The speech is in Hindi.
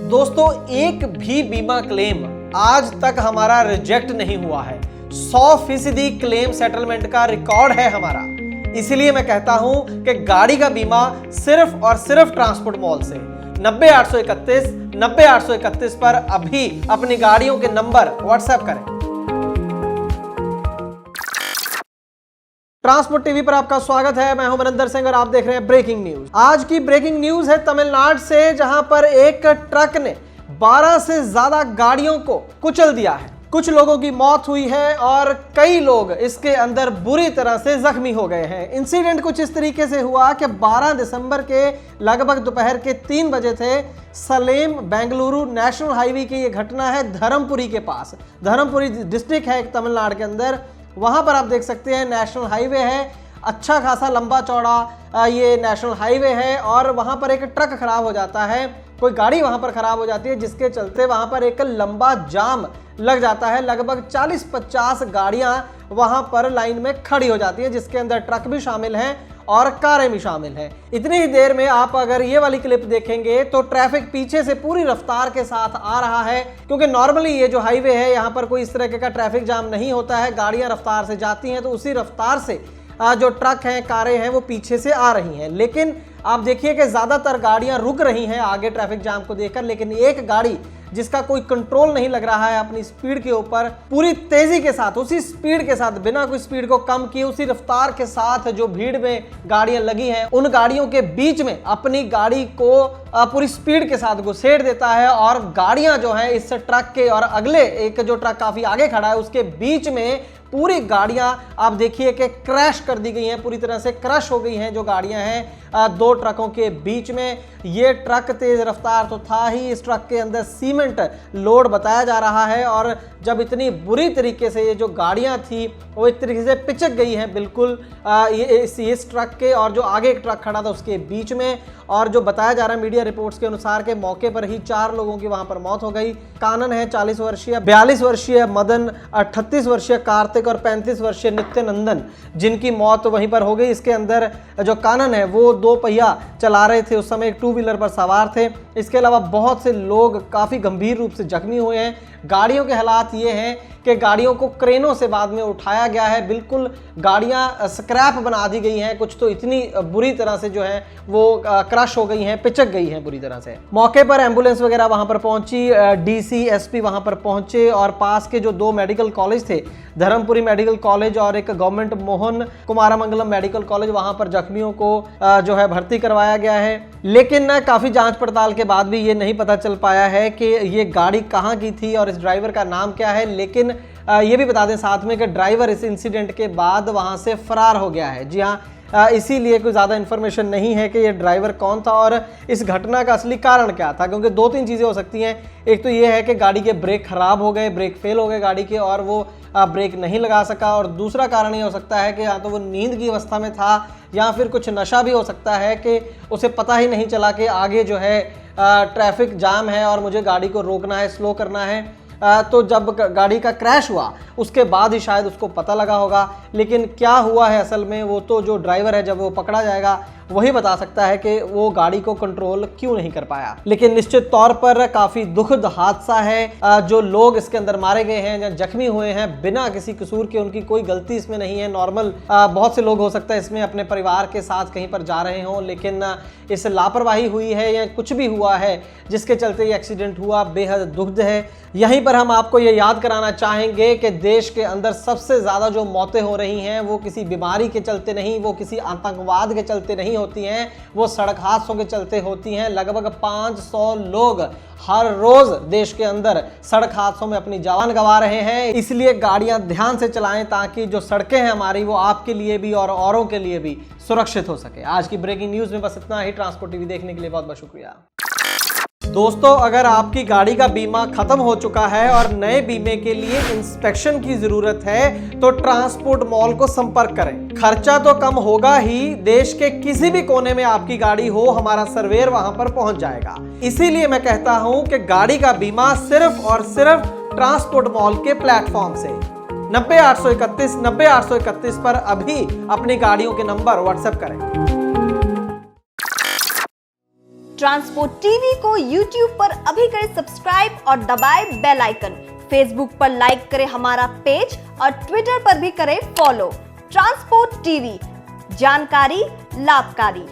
दोस्तों, एक भी बीमा क्लेम आज तक हमारा रिजेक्ट नहीं हुआ है। 100% क्लेम सेटलमेंट का रिकॉर्ड है हमारा। इसीलिए मैं कहता हूं कि गाड़ी का बीमा सिर्फ और सिर्फ ट्रांसपोर्ट मॉल से 90-831 पर अभी अपनी गाड़ियों के नंबर व्हाट्सएप करें। ट्रांसपोर्ट टीवी पर आपका स्वागत है। मैं हूं मनिंदर सिंह और आप देख रहे हैं ब्रेकिंग न्यूज। आज की ब्रेकिंग न्यूज है तमिलनाडु से, जहां पर एक ट्रक ने 12 से ज्यादा गाड़ियों को कुचल दिया है। कुछ लोगों की मौत हुई है और कई लोग इसके अंदर बुरी तरह से जख्मी हो गए हैं। इंसिडेंट कुछ इस तरीके से हुआ कि 12 दिसंबर के लगभग दोपहर के 3 बजे थे। सलेम बेंगलुरु नेशनल हाईवे की ये घटना है धर्मपुरी के पास। धर्मपुरी डिस्ट्रिक्ट है एक तमिलनाडु के अंदर। वहां पर आप देख सकते हैं नेशनल हाईवे है, अच्छा खासा लंबा चौड़ा ये नेशनल हाईवे है और वहां पर एक ट्रक खराब हो जाता है। कोई गाड़ी वहां पर खराब हो जाती है जिसके चलते वहां पर एक लंबा जाम लग जाता है। लगभग 40-50 गाड़ियां वहां पर लाइन में खड़ी हो जाती है, जिसके अंदर ट्रक भी शामिल हैं और कारें भी शामिल हैं। इतनी ही देर में आप अगर ये वाली क्लिप देखेंगे तो ट्रैफिक पीछे से पूरी रफ्तार के साथ आ रहा है, क्योंकि नॉर्मली ये जो हाईवे है यहाँ पर कोई इस तरह का ट्रैफिक जाम नहीं होता है। गाड़ियां रफ्तार से जाती हैं तो उसी रफ्तार से जो ट्रक हैं, कारें हैं, वो पीछे से आ रही हैं। लेकिन आप देखिए कि ज्यादातर गाड़ियां रुक रही हैं आगे ट्रैफिक जाम को देखकर, लेकिन एक गाड़ी जिसका कोई कंट्रोल नहीं लग रहा है अपनी स्पीड के ऊपर, पूरी तेजी के साथ, उसी स्पीड के साथ, बिना कोई स्पीड को कम किए, उसी रफ्तार के साथ जो भीड़ में गाड़ियां लगी हैं उन गाड़ियों के बीच में अपनी गाड़ी को पूरी स्पीड के साथ घुसेड़ देता है और गाड़ियां जो हैं इस ट्रक के और अगले एक जो ट्रक काफी आगे खड़ा है उसके बीच में पूरी गाड़ियां आप देखिए कि क्रैश कर दी गई हैं, पूरी तरह से क्रश हो गई हैं जो गाड़ियां हैं दो ट्रकों के बीच में। ये ट्रक तेज रफ्तार तो था ही, इस ट्रक के अंदर सीमेंट लोड बताया जा रहा है और जब इतनी बुरी तरीके से ये जो गाड़ियां थी वो एक तरीके से पिचक गई हैं बिल्कुल इस ट्रक के और जो आगे एक ट्रक खड़ा था उसके बीच में। और जो बताया जा रहा है मीडिया रिपोर्ट्स के अनुसार के मौके पर ही 4 लोगों की वहां पर मौत हो गई। कानन है 40 वर्षीय, 42 वर्षीय मदन, 38 वर्षीय कार्तिक और 35 वर्षीय नित्यानंदन, जिनकी मौत वहीं पर हो गई। इसके अंदर जो कानन है वो 2 पहिया चला रहे थे, उस समय एक 2 व्हीलर पर सवार थे। इसके अलावा बहुत से लोग काफी गंभीर रूप से जख्मी हुए हैं। गाड़ियों के हालात ये हैं कि गाड़ियों को क्रेनों से बाद में उठाया गया है, बिल्कुल गाड़ियां स्क्रैप बना दी गई हैं। कुछ तो इतनी बुरी तरह से जो है वो क्रश हो गई हैं, पिचक गई हैं बुरी तरह से। मौके पर एम्बुलेंस वगैरह वहां पर पहुंची, डीसी एसपी वहां पर पहुंचे और पास के जो 2 मेडिकल कॉलेज थे, धर्मपुरी मेडिकल कॉलेज और एक government Mohan Kumaramangalam medical college, वहां पर जख्मियों को जो है भर्ती करवाया गया है। लेकिन काफी जांच पड़ताल के बाद भी ये नहीं पता चल पाया है कि ये गाड़ी कहाँ की थी और इस ड्राइवर का नाम क्या है। लेकिन ये भी बता दें साथ में कि ड्राइवर इस इंसिडेंट के बाद वहां से फरार हो गया है। जी हाँ, इसीलिए कोई ज़्यादा इन्फॉर्मेशन नहीं है कि ये ड्राइवर कौन था और इस घटना का असली कारण क्या था, क्योंकि 2-3 चीज़ें हो सकती हैं। एक तो ये है कि गाड़ी के ब्रेक खराब हो गए, ब्रेक फेल हो गए गाड़ी के और वो ब्रेक नहीं लगा सका, और दूसरा कारण ये हो सकता है कि या तो वो नींद की अवस्था में था या फिर कुछ नशा भी हो सकता है कि उसे पता ही नहीं चला कि आगे जो है ट्रैफिक जाम है और मुझे गाड़ी को रोकना है, स्लो करना है। तो जब गाड़ी का क्रैश हुआ उसके बाद ही शायद उसको पता लगा होगा। लेकिन क्या हुआ है असल में वो तो जो ड्राइवर है जब वो पकड़ा जाएगा वही बता सकता है कि वो गाड़ी को कंट्रोल क्यों नहीं कर पाया। लेकिन निश्चित तौर पर काफी दुखद हादसा है। जो लोग इसके अंदर मारे गए हैं या जख्मी हुए हैं बिना किसी कसूर के, उनकी कोई गलती इसमें नहीं है। नॉर्मल बहुत से लोग हो सकता है इसमें अपने परिवार के साथ कहीं पर जा रहे हों, लेकिन इस लापरवाही हुई है या कुछ भी हुआ है जिसके चलते ये एक्सीडेंट हुआ, बेहद दुखद है। यहीं पर हम आपको ये याद कराना चाहेंगे कि देश के अंदर सबसे ज्यादा जो मौतें हो रही हैं वो किसी बीमारी के चलते नहीं, वो किसी आतंकवाद के चलते नहीं होती हैं, वो सड़क हादसों के चलते होती हैं। लगभग 500 लोग हर रोज देश के अंदर सड़क हादसों में अपनी जान गंवा रहे हैं। इसलिए गाड़ियां ध्यान से चलाएं ताकि जो सड़कें हैं हमारी वो आपके लिए भी और औरों के लिए भी सुरक्षित हो सके। आज की ब्रेकिंग न्यूज में बस इतना ही। ट्रांसपोर्ट टीवी देखने के लिए बहुत बहुत शुक्रिया। दोस्तों, अगर आपकी गाड़ी का बीमा खत्म हो चुका है और नए बीमे के लिए इंस्पेक्शन की जरूरत है तो ट्रांसपोर्ट मॉल को संपर्क करें। खर्चा तो कम होगा ही, देश के किसी भी कोने में आपकी गाड़ी हो हमारा सर्वेयर वहां पर पहुंच जाएगा। इसीलिए मैं कहता हूं कि गाड़ी का बीमा सिर्फ और सिर्फ ट्रांसपोर्ट मॉल के प्लेटफॉर्म से 90-831 पर अभी अपनी गाड़ियों के नंबर व्हाट्सएप करें। ट्रांसपोर्ट टीवी को यूट्यूब पर अभी करें सब्सक्राइब और दबाएं बेल आइकन। फेसबुक पर लाइक करें हमारा पेज और ट्विटर पर भी करें फॉलो। ट्रांसपोर्ट टीवी, जानकारी लाभकारी।